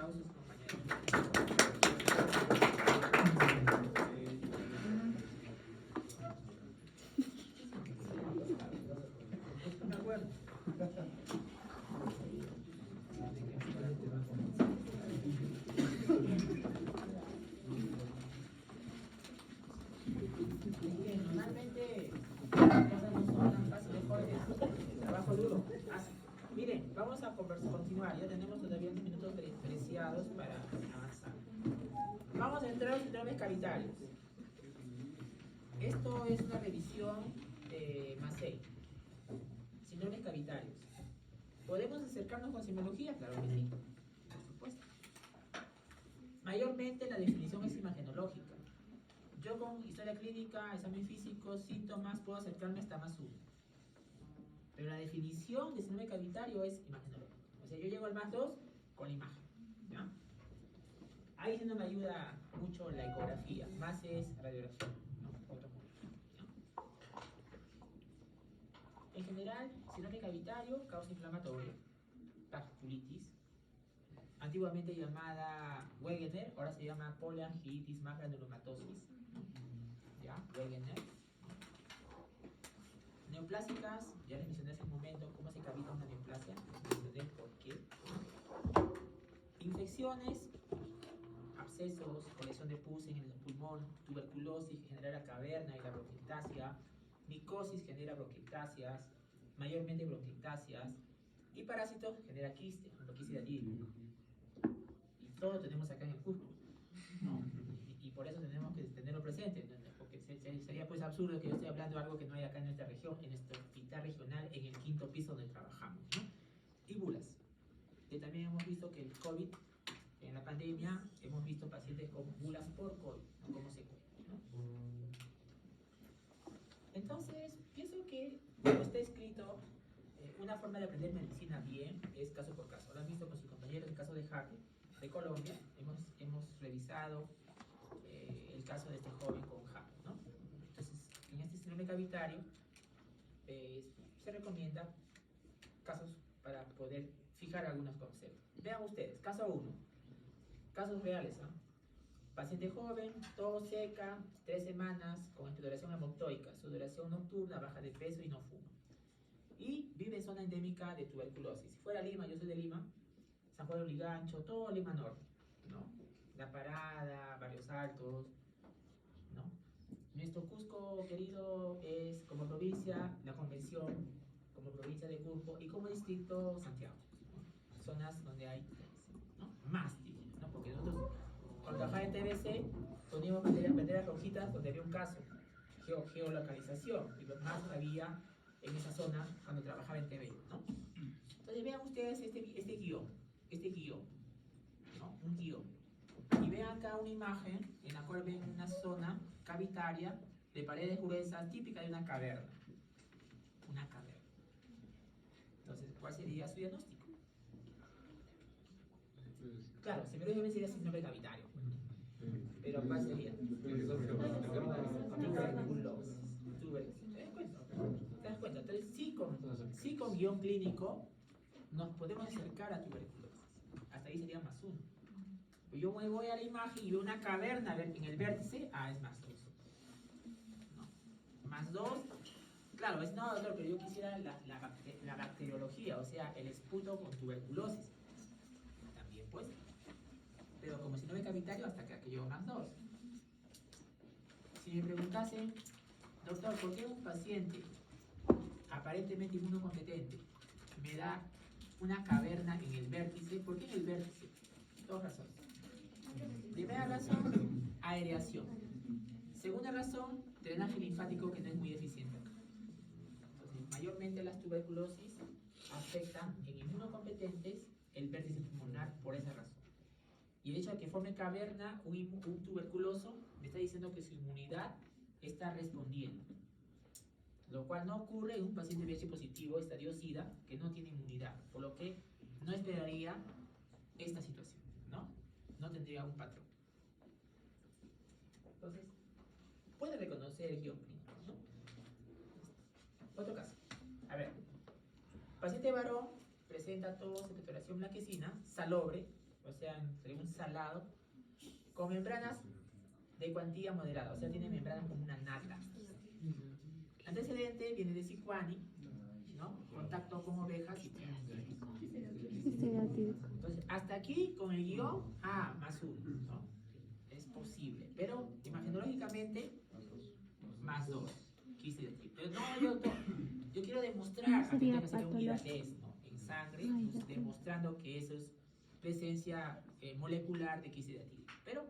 aplausos, compañeros. De acuerdo. Normalmente las cosas no son tan fáciles, Jorge. Trabajo duro. Miren, vamos a continuar. Ya tenemos todavía unos minutos preciados para avanzar. Vamos a entrar a los síndromes cavitarios. Esto es una revisión de Massey. Síndromes cavitarios. ¿Podemos acercarnos con semiología? Claro que sí. Por supuesto. Mayormente la definición es imagenológica. Yo con historia clínica, examen físico, síntomas, puedo acercarme hasta más uno. Pero la definición de síndrome cavitario es imagenológica. O sea, yo llego al más 2 con la imagen. ¿Ya? Ahí sí no me ayuda mucho la ecografía, más es radiografía. ¿No? Otro punto, ¿no? En general, síndrome cavitario, causa inflamatoria, vasculitis, antiguamente llamada Wegener, ahora se llama poliangiitis más granulomatosis. ¿Ya? Wegener. Neoplásicas, ya les mencioné hace un momento cómo se cavita una neoplasia, les mencioné por qué. Infecciones, abscesos, colección de pus en el pulmón, tuberculosis que genera la caverna y la bronquiectasia, micosis genera bronquiectasias, mayormente bronquiectasias, y parásitos genera quiste, quiste de allí. Y todo lo tenemos acá en el Cusco, ¿no? Y por eso tenemos que tenerlo presente, ¿no? Porque sería pues absurdo que yo esté hablando de algo que no hay acá en nuestra región, en nuestro hospital regional, en el 5.º piso donde trabajamos, ¿no? Y bulas, que también hemos visto que el COVID, en la pandemia, hemos visto pacientes con bulas por COVID, ¿no? Como secuela, ¿no? Entonces, pienso que, como está escrito, una forma de aprender medicina bien es caso por caso. Lo han visto con sus compañeros, el caso de Harvey, de Colombia. Hemos revisado el caso de este joven con Harvey, ¿no? Entonces, en este síndrome cavitario se recomienda casos para poder fijar algunos conceptos. Vean ustedes, caso 1, casos reales, ¿no? Paciente joven, tos seca, 3 semanas, con exploración hemoptoica, sudoración nocturna, baja de peso y no fuma. Y vive en zona endémica de tuberculosis. Si fuera Lima, yo soy de Lima, San Juan de Lurigancho, todo Lima Norte, ¿no? La Parada, Barrios Altos, ¿no? Nuestro Cusco querido es como provincia, la Convención, como provincia de Cusco y como distrito Santiago, ¿no? Zonas donde hay, ¿no? Más, ¿no? Porque nosotros cuando trabajaba en TBC poníamos banderas rojitas donde había un caso, geolocalización, y los más había en esa zona cuando trabajaba en TV, ¿no? Entonces vean ustedes este guión, ¿no? Un guión. Y vean acá una imagen en la cual ven una zona cavitaria de paredes gruesas típica de una caverna. Una caverna. Entonces, ¿cuál sería su diagnóstico? Claro, se me debe decir síndrome cavitario. Pero ¿cuál sería? Tuberculosis. ¿Te das cuenta? ¿Te das cuenta? Entonces, sí con guión clínico nos podemos acercar a tuberculosis. Hasta ahí sería más 1. Yo me voy a la imagen y veo una caverna en el vértice, es más 2. ¿No? Más 2, claro, es no, doctor, pero yo quisiera la bacteriología, o sea, el esputo con tuberculosis. También pues, pero como síndrome cavitario hasta que llevo más 2. Si me preguntasen, doctor, ¿por qué un paciente aparentemente inmunocompetente me da una caverna en el vértice? ¿Por qué en el vértice? 2 razones. Primera razón, aireación. Segunda razón, drenaje linfático que no es muy eficiente acá. Entonces, mayormente las tuberculosis afectan en inmunocompetentes el vértice pulmonar por esa razón. Y el hecho de que forme caverna un tuberculoso me está diciendo que su inmunidad está respondiendo. Lo cual no ocurre en un paciente VIH positivo, estadio SIDA, que no tiene inmunidad. Por lo que no esperaría esta situación, ¿no? No tendría un patrón. Entonces, puede reconocer el guión clínico, ¿no? Otro caso. A ver. Paciente varón presenta tos, expectoración blanquecina, salobre, o sea, entre un salado, con membranas de cuantía moderada, o sea, tiene membranas como una nata. Antecedente viene de Sicuani, ¿no? Contacto con ovejas y entonces, hasta aquí con el guión A más 1, ¿no? Es posible, pero imagenológicamente más 2. Quise decir, pero no, yo quiero demostrar a que sería unidades, ¿no? En sangre, demostrando que eso es presencia molecular de quiste etílico. Pero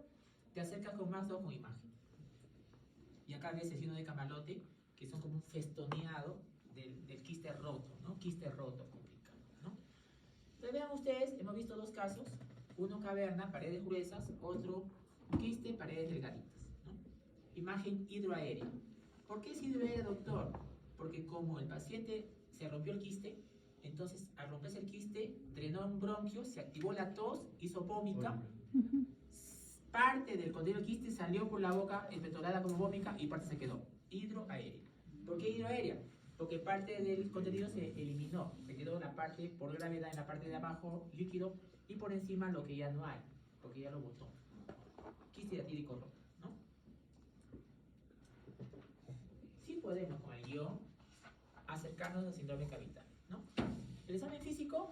te acercas con más 2 con imagen. Y acá ves el signo de camalote, que son como un festoneado del quiste roto, ¿no? Quiste roto complicado, ¿no? Entonces vean ustedes, hemos visto dos casos, uno caverna, paredes gruesas, otro quiste, paredes delgaditas, ¿no? Imagen hidroaérea. ¿Por qué es hidroaérea, doctor? Porque como el paciente se rompió el quiste, entonces al romperse el quiste, drenó un bronquio, se activó la tos, hizo vómica, parte del contenido del quiste salió por la boca espectorada como vómica y parte se quedó. Hidroaérea. ¿Por qué hidroaérea? Porque parte del contenido se eliminó, se quedó la parte por gravedad en la parte de abajo líquido y por encima lo que ya no hay, porque ya lo botó. Quiste etílico roto, ¿no? Sí podemos con el guión acercarnos al síndrome cavital, ¿no? El examen físico,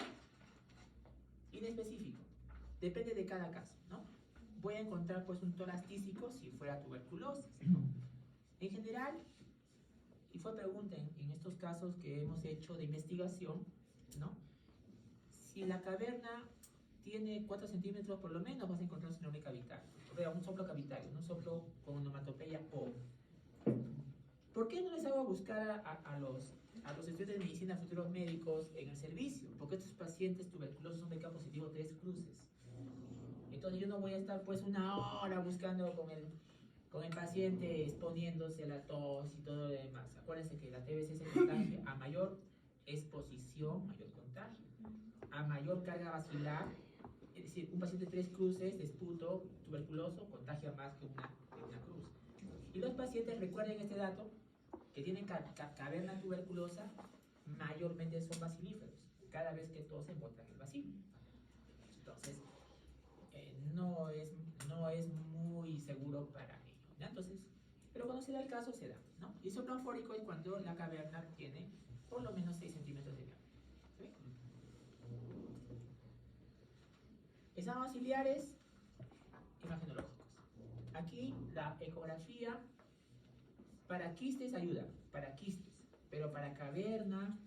inespecífico, depende de cada caso, ¿no? Voy a encontrar pues un tórax tísico si fuera tuberculosis, ¿no? En general, y fue pregunta en estos casos que hemos hecho de investigación, ¿no? Si la caverna tiene 4 centímetros por lo menos, vas a encontrar un síndrome cavital. O sea, un soplo cavitario, un soplo con onomatopeya O. ¿Por qué no les hago buscar a los estudiantes de medicina, futuros médicos, en el servicio? Porque estos pacientes tuberculosos son BK positivo 3 cruces. Entonces yo no voy a estar pues una hora buscando con el paciente exponiéndose a la tos y todo lo demás. Acuérdense que la TBC se contagia a mayor exposición, mayor contagio. A mayor carga vascular, es decir, un paciente de 3 cruces de esputo tuberculoso contagia más que una cruz. Y los pacientes, recuerden este dato, que tienen caverna tuberculosa, mayormente son bacilíferos. Cada vez que tosen, botan el bacilo. Entonces, no es muy seguro para ellos, ¿ya? Entonces, pero cuando se da el caso, se da, ¿no? Y soplo anfórico es cuando la caverna tiene por lo menos 6 centímetros de diámetro. ¿Sí? Exámenes auxiliares imagenológicos. Aquí la ecografía para quistes ayuda, para quistes, pero para caverna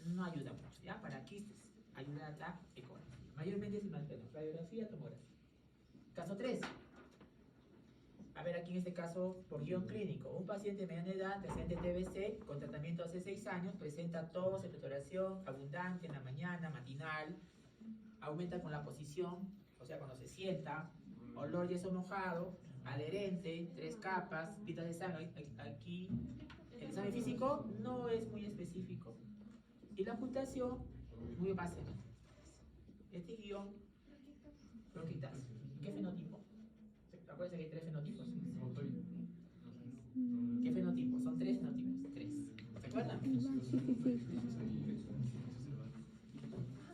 no ayuda mucho, ¿ya? Para quistes ayuda la ecografía. Mayormente es más bueno, radiografía, tomografía. Caso 3. A ver, aquí en este caso, por guión clínico, un paciente de mediana edad, presente TBC, con tratamiento hace 6 años, presenta tos, expectoración abundante en la mañana, matinal, aumenta con la posición, o sea, cuando se sienta, olor yeso mojado, adherente, 3 capas, pitas de sangre. Aquí el examen físico no es muy específico y la ocultación muy básica. Este guión, bronquitas. ¿Qué fenotipo? Acuérdense que hay 3 fenotipos. ¿Qué fenotipo? Son 3 fenotipos. 3. ¿Se acuerdan?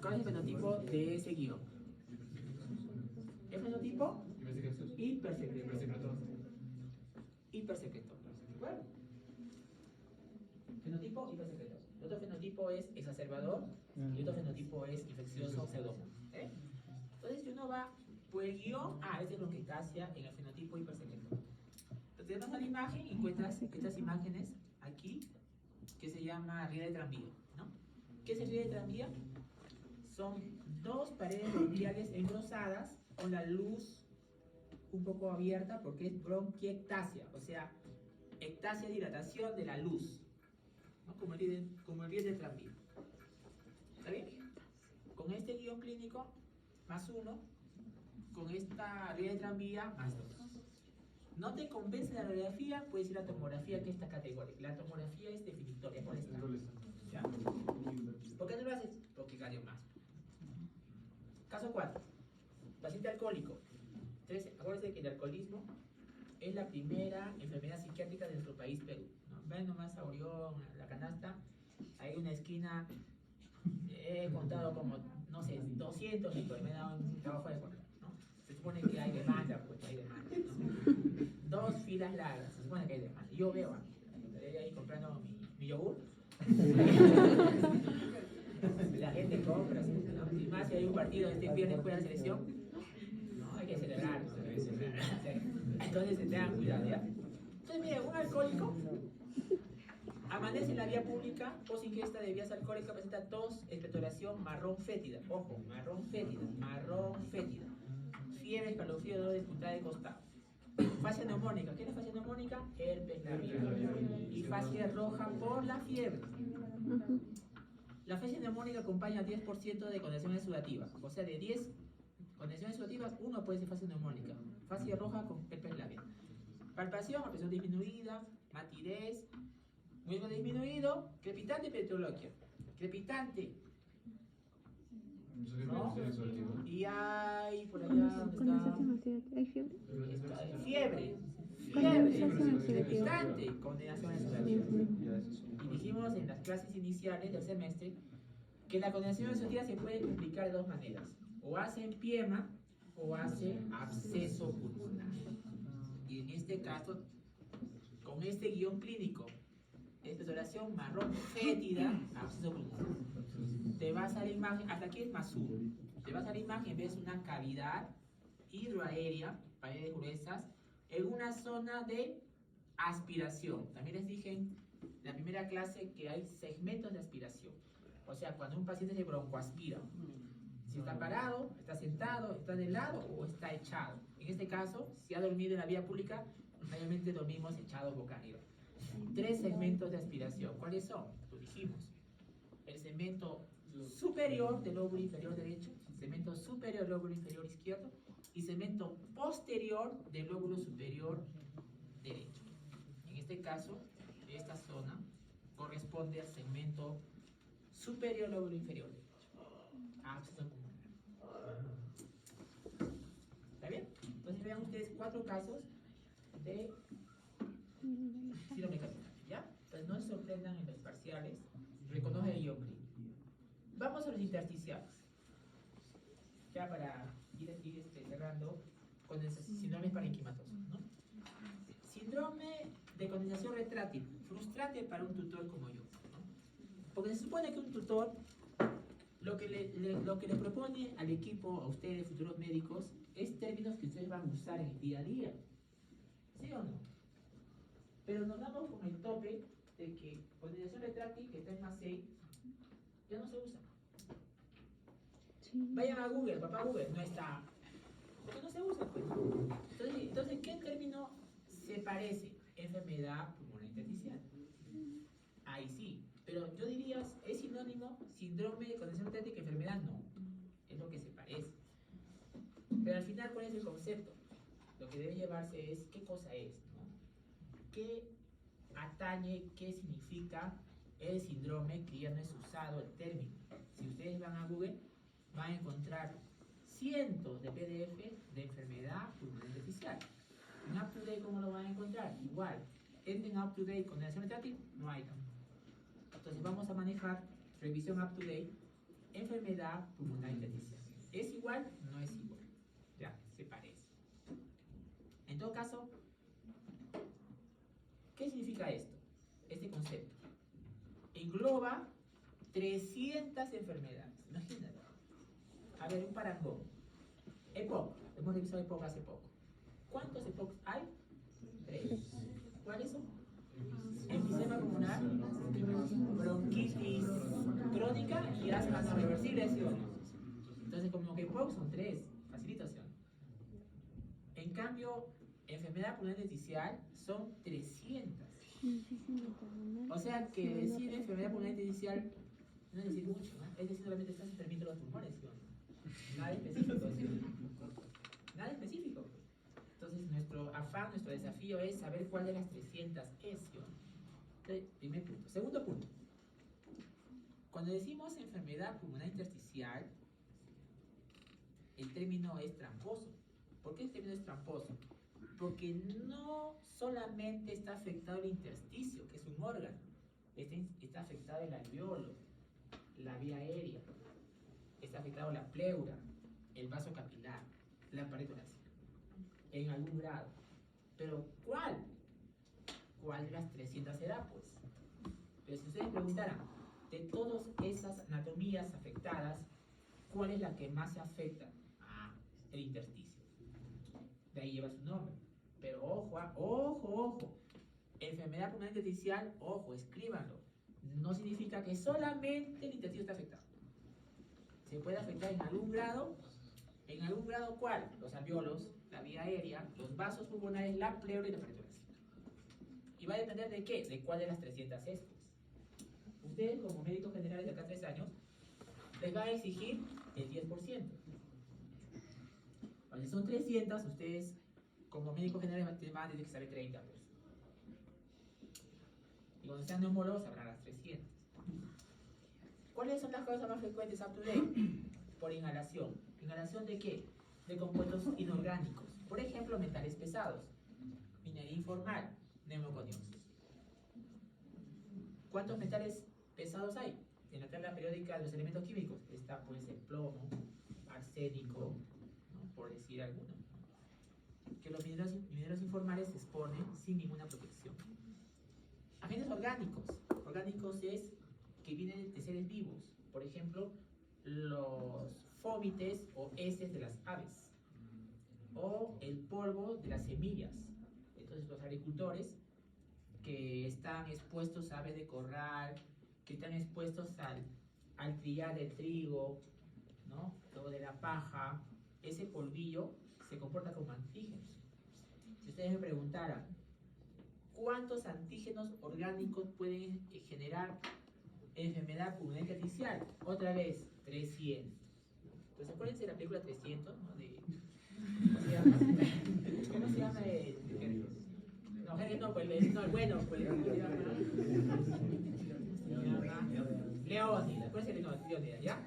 ¿Cuál es el fenotipo de ese guión? ¿El fenotipo? Hipersecretor. Hipersecretor. Bueno. Fenotipo hipersecretor. El otro fenotipo es exacerbador y otro fenotipo es infeccioso pseudomonas. Entonces, si uno va por el guión, es de bronquiectasia en el fenotipo hipersecretor. Entonces, vas a la imagen y encuentras estas imágenes aquí que se llama ría de tranvía, ¿no? ¿Qué es el ría de tranvía? Son 2 paredes bronquiales engrosadas con la luz un poco abierta porque es bronquiectasia, o sea, ectasia, dilatación de la luz, ¿no? Como el ría de tranvía. ¿Está bien? Con este guión clínico, más 1, con esta ría de tranvía, más 2. ¿No te convence la radiografía? Puedes ir a la tomografía, que es esta categoría. La tomografía es definitoria, por esta. ¿Ya? ¿Por qué no lo haces? Porque cardio más. Caso 4. Paciente alcohólico. Entonces, acuérdense que el alcoholismo es la primera enfermedad psiquiátrica de nuestro país, Perú, ¿no? Ven nomás a Orión, a la canasta, hay una esquina, he contado como, no sé, 200 litros, me he dado un estaba fuera de control, ¿no? Se supone que hay demanda, pues hay demanda, ¿no? 2 filas largas, se supone que hay demanda. Yo veo ahí comprando mi yogur. La gente compra, ¿no? Y más si hay un partido este viernes juega la selección, ¿no? Hay que celebrar, ¿no? Entonces se tengan cuidado, ¿ya? Entonces, mira, un alcohólico amanece en la vía pública, post ingesta de bebidas alcohólicas, presenta tos, expectoración marrón fétida. Ojo, marrón fétida, marrón fétida. Fiebre, escalofrío, dolor de puntada de costado. Fascia neumónica. ¿Qué es la fascia neumónica? Herpes labial. Y fascia roja por la fiebre. La fascia neumónica acompaña 10% de condiciones sudativas. O sea, de 10 condiciones sudativas, uno puede ser fascia neumónica. Fascia roja con herpes labial. Palpación, presión disminuida, matidez, muy disminuido, crepitante, petroloquia. Crepitante. ¿No? Y hay por allá donde está. ¿Hay fiebre? Fiebre. Crepitante, condenación sudativa. Y dijimos en las clases iniciales del semestre que la condenación sudativa se puede complicar de dos maneras. O hace empiema o hace absceso pulmonar. Y en este caso, con este guión clínico, expectoración marrón fétida, absceso pulmonar. Te vas a la imagen, hasta aquí es Masur. Te vas a la imagen, ves una cavidad hidroaérea, paredes gruesas, en una zona de aspiración. También les dije en la primera clase que hay segmentos de aspiración. O sea, cuando un paciente se broncoaspira, si está parado, está sentado, está de lado o está echado. En este caso, si ha dormido en la vía pública, mayormente dormimos echados boca arriba. 3 segmentos de aspiración. ¿Cuáles son? Lo dijimos. El segmento superior del lóbulo inferior derecho, segmento superior del lóbulo inferior izquierdo y segmento posterior del lóbulo superior derecho. En este caso, esta zona corresponde al segmento superior del lóbulo inferior derecho. Absceso pulmonar. ¿Está bien? Entonces vean ustedes 4 casos de síndrome capital, ¿ya? Entonces no se sorprendan en los parciales, reconoce el guión clínico. Vamos a los intersticiales. Ya para ir cerrando con el síndrome parenquimatoso, ¿no? Síndrome de condensación retráctil, frustrante para un tutor como yo, ¿no? Porque se supone que un tutor lo que le propone al equipo, a ustedes, futuros médicos, es términos que ustedes van a usar en el día a día. ¿Sí o no? Pero nos damos con el tope de que condensación retráctil, que está en más 6, ya no se usa. Vayan a Google, papá Google, no está. Porque no se usa, pues. Entonces, ¿qué término se parece? Enfermedad pulmonar intersticial. Ahí sí. Pero yo diría, ¿es sinónimo síndrome de condensación retráctil? Enfermedad no. Es lo que se parece. Pero al final, ¿cuál es el concepto? Lo que debe llevarse es qué cosa es, ¿no? ¿Qué atañe, qué significa el síndrome que ya no es usado el término? Si ustedes van a Google, van a encontrar cientos de PDF de enfermedad pulmonar intersticial. En UpToDate, ¿cómo lo van a encontrar? Igual. En UpToDate condensación retráctil, no hay. Entonces vamos a manejar revisión UpToDate, enfermedad pulmonar intersticial. ¿Es igual? No es igual. Ya, se parece. En todo caso, ¿qué significa esto? Este concepto. Engloba 300 enfermedades. Imagínate. A ver, un parangón. EPOC. Hemos revisado EPOC hace poco. ¿Cuántos EPOC hay? 3. ¿Cuáles son? Enfisema pulmonar, bronquitis crónica y asma no reversible, ¿sí o no? Entonces, como que EPOC son 3. Facilitación. En cambio, enfermedad pulmonar intersticial son 300. O sea que decir enfermedad pulmonar intersticial no es decir mucho, ¿no? Es decir, solamente estás enfermando los pulmones, ¿sí o no? Nada específico, ¿sí? Nada específico. Entonces, nuestro afán, nuestro desafío es saber cuál de las 300 es, ¿sí o no? Entonces, primer punto. Segundo punto. Cuando decimos enfermedad pulmonar intersticial, el término es tramposo. ¿Por qué el término es tramposo? Porque no solamente está afectado el intersticio, que es un órgano, está afectado el alveolo, la vía aérea, está afectado la pleura, el vaso capilar, la pared torácica, en algún grado. Pero ¿cuál? ¿Cuál de las 300 será, pues? Pero si ustedes preguntaran, de todas esas anatomías afectadas, ¿cuál es la que más se afecta? Ah, el intersticio. De ahí lleva su nombre. Pero ojo, ojo. Enfermedad pulmonar intersticial, ojo, escríbanlo. No significa que solamente el intersticio está afectado. Se puede afectar en algún grado. ¿En algún grado cuál? Los alveolos, la vía aérea, los vasos pulmonares, la pleura y la pared torácica. ¿Y va a depender de qué? ¿De cuál de las 300 es? Ustedes, como médicos generales de acá a 3 años, les va a exigir el 10%. Cuando son 300, ustedes, como médicos generales, van a tener que saber 30. Pues. Y cuando sean neumólogos, sabrán las 300. ¿Cuáles son las causas más frecuentes up to date? Por inhalación. ¿Inhalación de qué? De compuestos inorgánicos. Por ejemplo, metales pesados, minería informal, neumoconiosis. ¿Cuántos metales pesados hay? En la tabla periódica de los elementos químicos está pues el plomo, arsénico, ¿no? Por decir alguno. Que los mineros informales se exponen sin ninguna protección. Agentes orgánicos. Orgánicos es que vienen de seres vivos. Por ejemplo, los fómites o heces de las aves. O el polvo de las semillas. Entonces los agricultores que están expuestos a aves de corral, que están expuestos al trillar del trigo, ¿no? Luego de la paja, ese polvillo se comporta como antígenos. Si ustedes me preguntaran, ¿cuántos antígenos orgánicos pueden generar enfermedad pulmonar intersticial? Otra vez, 300. Pues acuérdense de la película 300, ¿no? ¿Cómo se llama? ¿Cómo se llama? No, Henry no, pues no, el bueno, pues, ¿cómo se llama? Leónidas, acuérdense de Leónidas, ¿ya?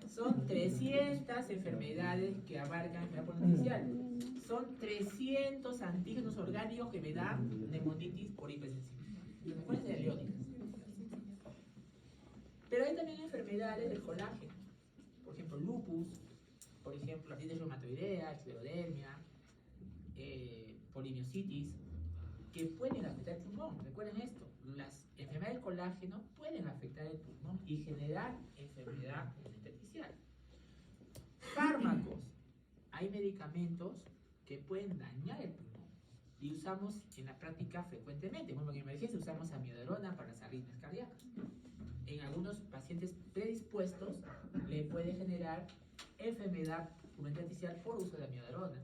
Son 300 enfermedades que abarcan enfermedad pulmonar intersticial. Son 300 antígenos orgánicos que me dan neumonitis por hipersensibilidad. Acuérdense de Leónidas. Pero hay también enfermedades del colágeno. Por ejemplo, lupus, por ejemplo, artritis reumatoidea, esclerodermia, polimiositis, que pueden afectar el pulmón. Recuerden esto, las enfermedades del colágeno pueden afectar el pulmón y generar enfermedad intersticial. Fármacos. Hay medicamentos que pueden dañar el pulmón y usamos en la práctica frecuentemente. Como en emergencia usamos amiodarona para las arritmias cardíacas. En algunos pacientes predispuestos le puede generar enfermedad pulmonar intersticial por uso de amiodarona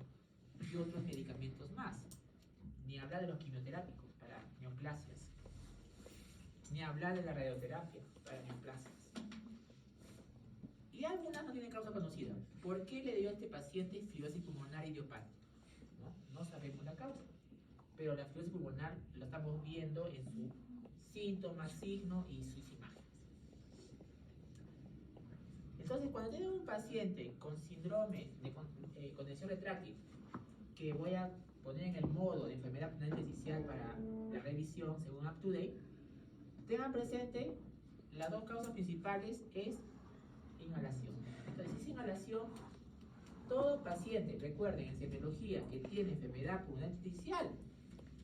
y otros medicamentos más. Ni hablar de los quimioterápicos para neoplasias, ni hablar de la radioterapia para neoplasias. Y algunas no tienen causa conocida. ¿Por qué le dio a este paciente fibrosis pulmonar idiopática? No sabemos la causa, pero la fibrosis pulmonar la estamos viendo en su síntoma, signo y sus imágenes. Entonces, cuando tengo un paciente con síndrome de condensación retráctil, que voy a poner en el modo de enfermedad pulmonar intersticial para la revisión según UpToDate, tengan presente las dos causas principales es inhalación. Entonces, si es inhalación, todo paciente, recuerden, en semiología que tiene enfermedad pulmonar intersticial,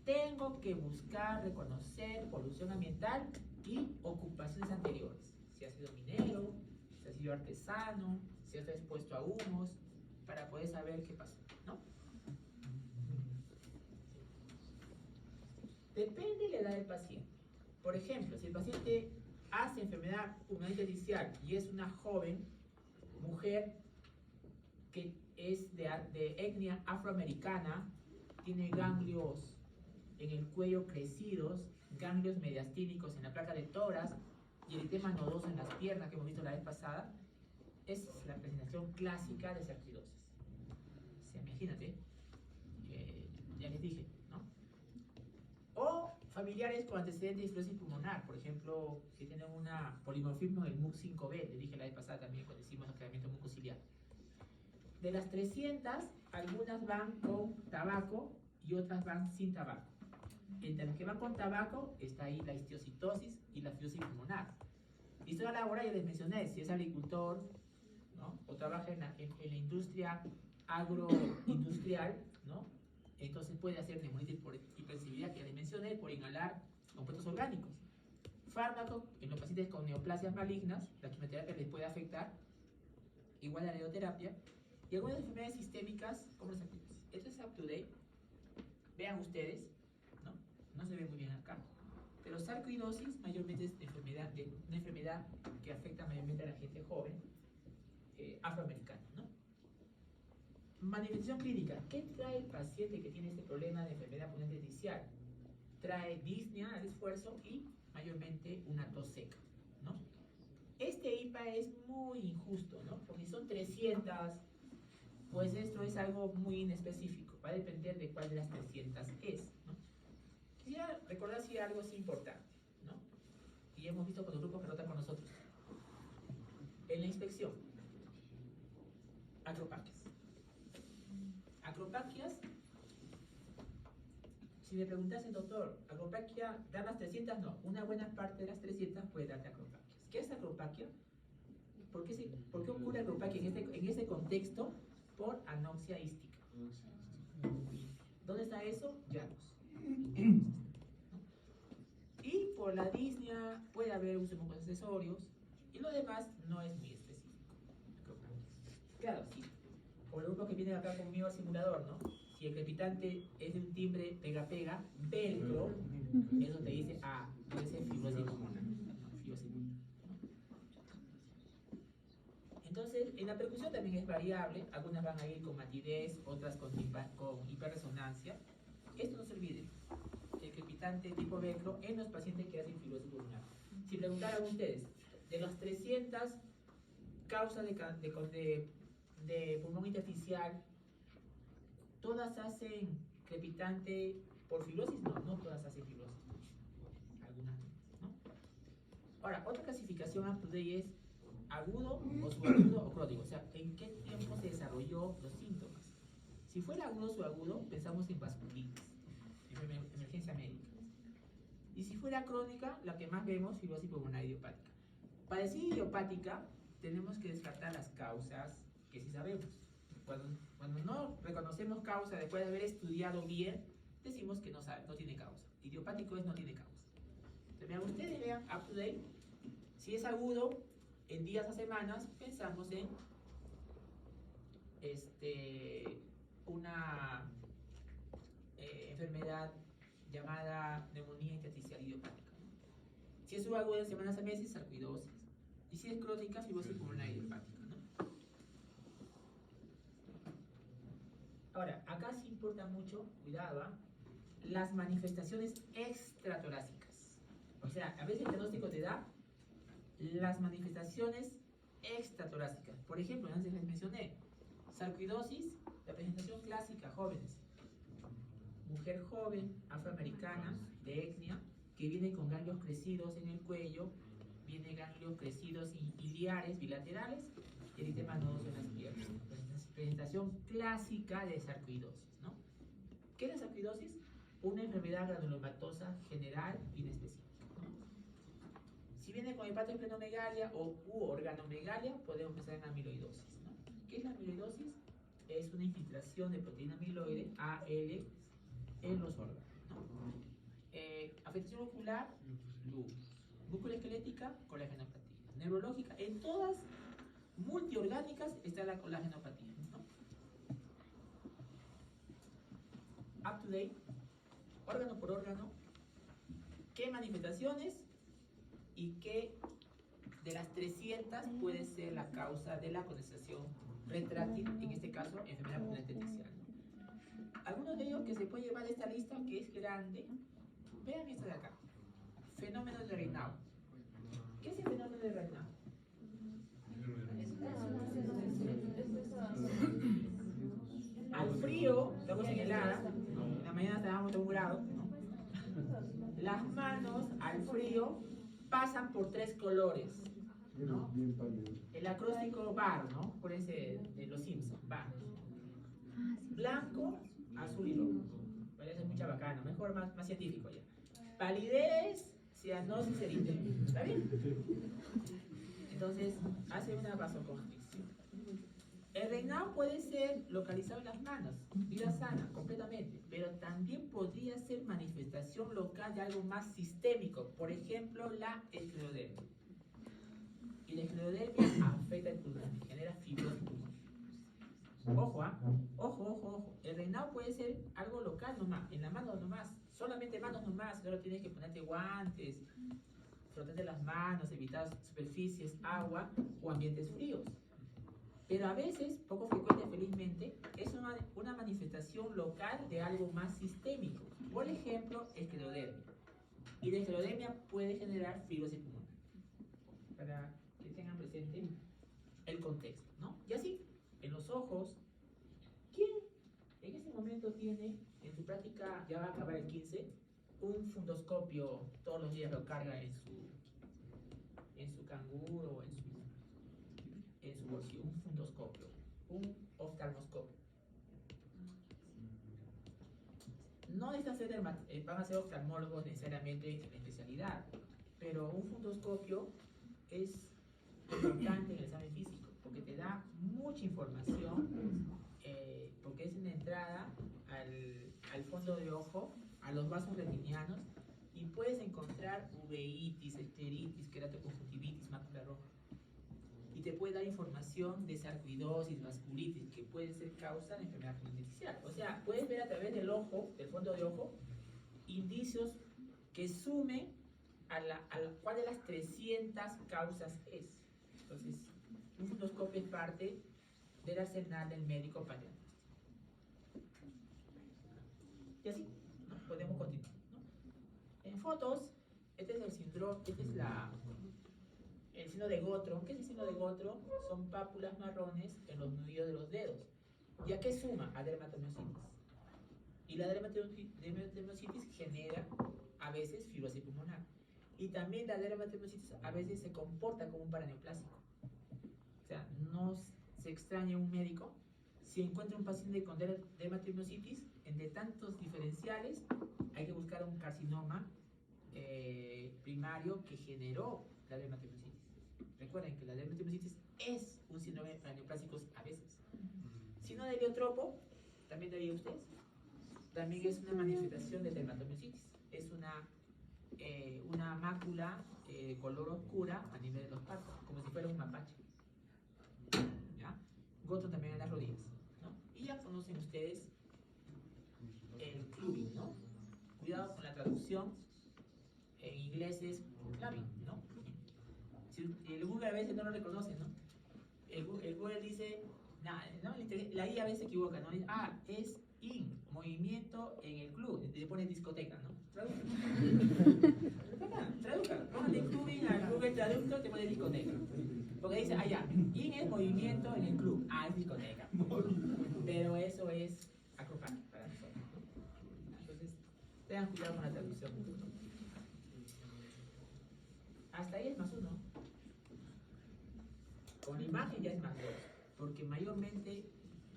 tengo que buscar, reconocer polución ambiental y ocupaciones anteriores. Si ha sido minero, si ha sido artesano, si ha estado expuesto a humos, para poder saber qué pasó, ¿no? Depende de la edad del paciente. Por ejemplo, si el paciente hace enfermedad pulmonar intersticial y es una joven mujer que es de etnia afroamericana, tiene ganglios en el cuello crecidos, ganglios mediastínicos en la placa de tórax y eritema nodoso en las piernas que hemos visto la vez pasada, es la presentación clásica de sarcoidosis. O sea, imagínate, ya les dije, ¿no? O familiares con antecedentes de fibrosis pulmonar, por ejemplo, que tienen una polimorfismo del MUC5B, les dije la vez pasada también cuando hicimos aclaramiento mucociliar. De las 300, algunas van con tabaco y otras van sin tabaco. Entre las que van con tabaco está ahí la histiocitosis y la fibrosis pulmonar. Historia laboral, ya les mencioné, si es agricultor, ¿no? O trabaja en la industria agroindustrial, ¿no? Entonces puede hacer neumonitis por hipersensibilidad, que ya le mencioné, por inhalar compuestos orgánicos. Fármacos en los pacientes con neoplasias malignas, la quimioterapia les puede afectar, igual la radioterapia, y algunas enfermedades sistémicas como las sarcoidosis. Esto es up to date. Vean ustedes, ¿no? No se ve muy bien acá. Pero sarcoidosis mayormente es una enfermedad que afecta mayormente a la gente joven, afroamericana, ¿no? Manifestación clínica. ¿Qué trae el paciente que tiene este problema de enfermedad pulmonar intersticial? Trae disnea al esfuerzo y mayormente una tos seca, ¿no? Este IPA es muy injusto, ¿no? Porque son 300, pues esto es algo muy inespecífico. Va a depender de cuál de las 300 es, ¿no? Quisiera recordar si algo es importante, ¿no? Y hemos visto con los grupos que rotan con nosotros. En la inspección, acropaquias. Acropaquias, si me preguntase, doctor, acropaquia, ¿dar las 300? No, una buena parte de las 300 puede darte acropaquias. ¿Qué es acropaquia? ¿Por qué ocurre acropaquia en este contexto? Por anoxia hística. ¿Dónde está eso? Llanos. Y por la disnea puede haber uso de accesorios y lo demás no es muy específico. Claro, sí. Por el grupo que viene acá conmigo al simulador, ¿no? Si el crepitante es de un timbre pega-pega, velcro, eso te dice, puede ser fibrosis pulmonar. Entonces, en la percusión también es variable. Algunas van a ir con matidez, otras con hiperresonancia. Esto no se olvide. El crepitante tipo velcro en los pacientes que hacen fibrosis pulmonar. Si preguntaran ustedes, de las 300 causas de pulmón intersticial, ¿todas hacen crepitante por fibrosis? No, no todas hacen fibrosis. Algunas no, ¿no? Ahora, otra clasificación up to date es agudo o subagudo o crónico. O sea, ¿en qué tiempo se desarrolló los síntomas? Si fuera agudo o subagudo, pensamos en vasculitis, en emergencia médica. Y si fuera crónica, la que más vemos, fibrosis pulmonar idiopática. Para decir idiopática, tenemos que descartar las causas que sí sabemos. Cuando no reconocemos causa después de haber estudiado bien, decimos que no tiene causa. Idiopático es no tiene causa. Entonces, vean ustedes, vean, up to date. Si es agudo, en días a semanas, pensamos en una enfermedad llamada neumonía intersticial idiopática. Si es subaguda en semanas a meses, sarcoidosis. Y si es crónica, fibrosis pulmonar idiopática, ¿no? Ahora, acá sí importa mucho, cuidado, las manifestaciones extratorácicas. O sea, a veces el diagnóstico te da las manifestaciones extratorácicas. Por ejemplo, antes les mencioné, sarcoidosis, la presentación clásica, jóvenes. Mujer joven, afroamericana, de etnia, que viene con ganglios crecidos en el cuello, viene ganglios crecidos iliares, bilaterales, y eritema nodoso en las piernas. Presentación clásica de sarcoidosis, ¿no? ¿Qué es la sarcoidosis? Una enfermedad granulomatosa general inespecífica, ¿no? Si viene con hepatoesplenomegalia u organomegalia, podemos pensar en amiloidosis, ¿no? ¿Qué es la amiloidosis? Es una infiltración de proteína amiloide, AL, en los órganos, ¿no? Afectación ocular, lupus. Musculoesquelética, colagenopatía. Neurológica, en todas multiorgánicas está la colagenopatía, ¿no? Up to date, órgano por órgano, qué manifestaciones y qué de las 300 puede ser la causa de la condensación retráctil, en este caso, enfermedad pulmonar intersticial, ¿no? Algunos de ellos que se puede llevar de esta lista, que es grande, vean esta de acá, fenómeno de Raynaud. ¿Qué es el fenómeno de Raynaud? Al frío, estamos en helada, ¿no? En la mañana estábamos a 1 grado, ¿no? Las manos al frío pasan por 3 colores, ¿no? El acróstico BAR, ¿no? Por ese de los Simpsons, BAR. Blanco, azul y rojo. Parece mucha bacana, mejor más científico ya. Palidez, cianosis, eritema. ¿Está bien? Entonces, hace una vasoconstricción. RENAO puede ser localizado en las manos, vida sana, completamente, pero también podría ser manifestación local de algo más sistémico, por ejemplo, la esclerodermia. Y la esclerodermia afecta el pulmón, genera fibrosis pulmonar. Ojo, ojo. El RENAO puede ser algo local nomás, en la mano nomás, solamente manos nomás, solo tienes que ponerte guantes, frotarte las manos, evitar superficies, agua o ambientes fríos. Pero a veces, poco frecuente felizmente, es una manifestación local de algo más sistémico. Por ejemplo, esclerodermia. Y la esclerodermia puede generar fibrosis pulmonar. Para que tengan presente el contexto, ¿no? Y así, en los ojos, ¿quién en ese momento tiene, en su práctica, ya va a acabar el 15, un fundoscopio, todos los días lo carga en su canguro o en su bolsillo, un fundoscopio, un oftalmoscopio? No necesitan ser van a ser oftalmólogos necesariamente en la especialidad, pero un fundoscopio es importante en el examen físico, porque te da mucha información, porque es una entrada al fondo de ojo, a los vasos retinianos, y puedes encontrar uveitis, esteritis, queratoconjuntivitis, mácula roja. Y te puede dar información de sarcoidosis, vasculitis, que puede ser causa de enfermedad pulmonar. O sea, puedes ver a través del ojo, del fondo de ojo, indicios que sumen a cuál de las 300 causas es. Entonces, un fundoscopio es parte del arsenal del médico para diagnóstico. Y así, ¿no? Podemos continuar, ¿no? En fotos, este es el síndrome, el signo de Gotro. ¿Qué es el signo de Gotro? Son pápulas marrones en los nudillos de los dedos. ¿Y a qué suma? A dermatomiositis. Y la dermatomiositis genera a veces fibrosis pulmonar. Y también la dermatomiositis a veces se comporta como un paraneoplásico. O sea, no se extraña un médico si encuentra un paciente con dermatomiositis, entre tantos diferenciales, hay que buscar un carcinoma primario que generó la dermatomiositis. Recuerden que la dermatomiositis es un síndrome paraneoplásico a veces. Síndrome de heliotropo, también lo oído ustedes, también es una manifestación de dermatomiositis. Es una mácula de color oscura a nivel de los párpados, como si fuera un mapache. ¿Ya? Gotro también en las rodillas, ¿no? Y ya conocen ustedes el clubbing, ¿no? Cuidado con la traducción. En inglés es clubbing, ¿no? Si el Google a veces no lo reconoce, ¿no? El Google dice, no, la I a veces se equivoca, ¿no? Dice, es in, movimiento en el club, le pone discoteca, ¿no? Traduzca, póngale clubbing al Google Traductor, te pone discoteca. Porque dice, ya, in es movimiento en el club, es discoteca. Pero eso es acrobacia para nosotros, ¿no? Entonces, tengan cuidado con la traducción. Hasta ahí es más uno. Con la imagen ya es más dos, porque mayormente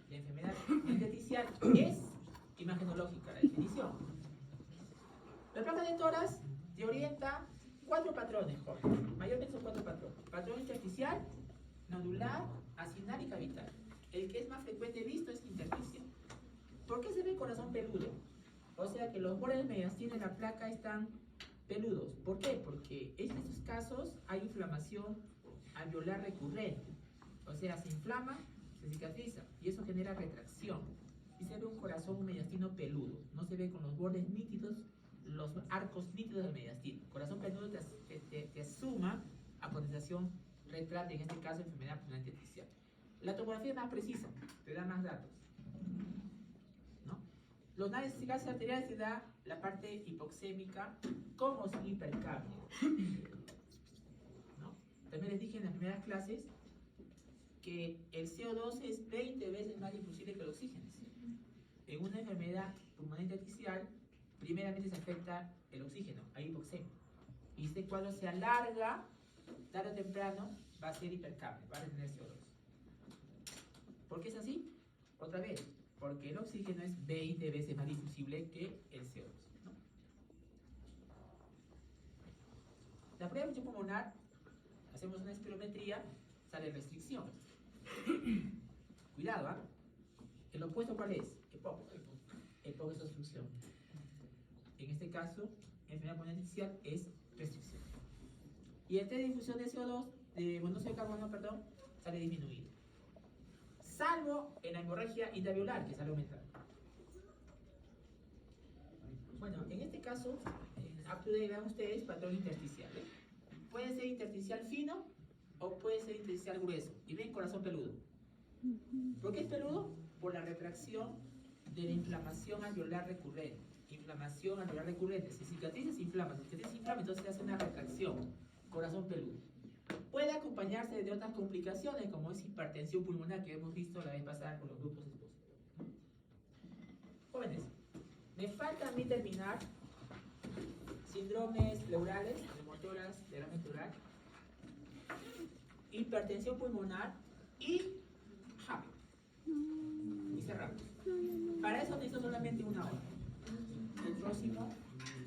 la enfermedad intersticial es imagenológica, la definición. La placa de toras te orienta 4 patrones, joven. Mayormente son 4 patrones. Patrón intersticial, nodular, acinar y cavital. El que es más frecuente visto es intersticial. ¿Por qué se ve el corazón peludo? O sea que los bordes del mediastino de la placa están peludos. ¿Por qué? Porque en estos casos hay inflamación alveolar recurrente. O sea, se inflama, se cicatriza y eso genera retracción. Y se ve un corazón, un mediastino peludo. No se ve con los bordes nítidos, los arcos nítidos del mediastino. Corazón peludo te asuma a condensación retráctil, en este caso enfermedad pulmonar intersticial. La tomografía es más precisa, te da más datos. ¿No? Los análisis arteriales te da la parte hipoxémica como sin hipercapnia. ¿No? También les dije en las primeras clases que el CO2 es 20 veces más difusible que el oxígeno. En una enfermedad pulmonar intersticial, primeramente se afecta el oxígeno, hay hipoxemia. Y este cuadro se alarga, tarde o temprano va a ser hipercapnia, va a tener CO2. ¿Por qué es así? Otra vez, porque el oxígeno es 20 veces más difusible que el CO2, ¿no? La prueba de función pulmonar, hacemos una espirometría, sale restricción. Cuidado. cuidado, ¿ah? ¿El opuesto cuál es? EPOC. EPOC es obstrucción. En este caso, enfermedad pulmonar intersticial es restricción. Y el test de difusión de CO2, de monóxido de carbono, perdón, sale disminuido. Salvo en la hemorragia intraalveolar, que sale aumentando. Bueno, en este caso, en UpToDate vean ustedes patrón intersticial. Puede ser intersticial fino o puede ser intersticial grueso. Y ven corazón peludo. ¿Por qué es peludo? Por la retracción de la inflamación alveolar recurrente. Inflamación alveolar recurrente. Si cicatriz se inflama, entonces se hace una retracción. Corazón peludo. Puede acompañarse de otras complicaciones como es hipertensión pulmonar que hemos visto la vez pasada con los grupos expositivos. Jóvenes, me falta a mí terminar síndromes pleurales, neumotórax, derrame pleural, hipertensión pulmonar y HAP. Y cerramos. Para eso necesito solamente una hora.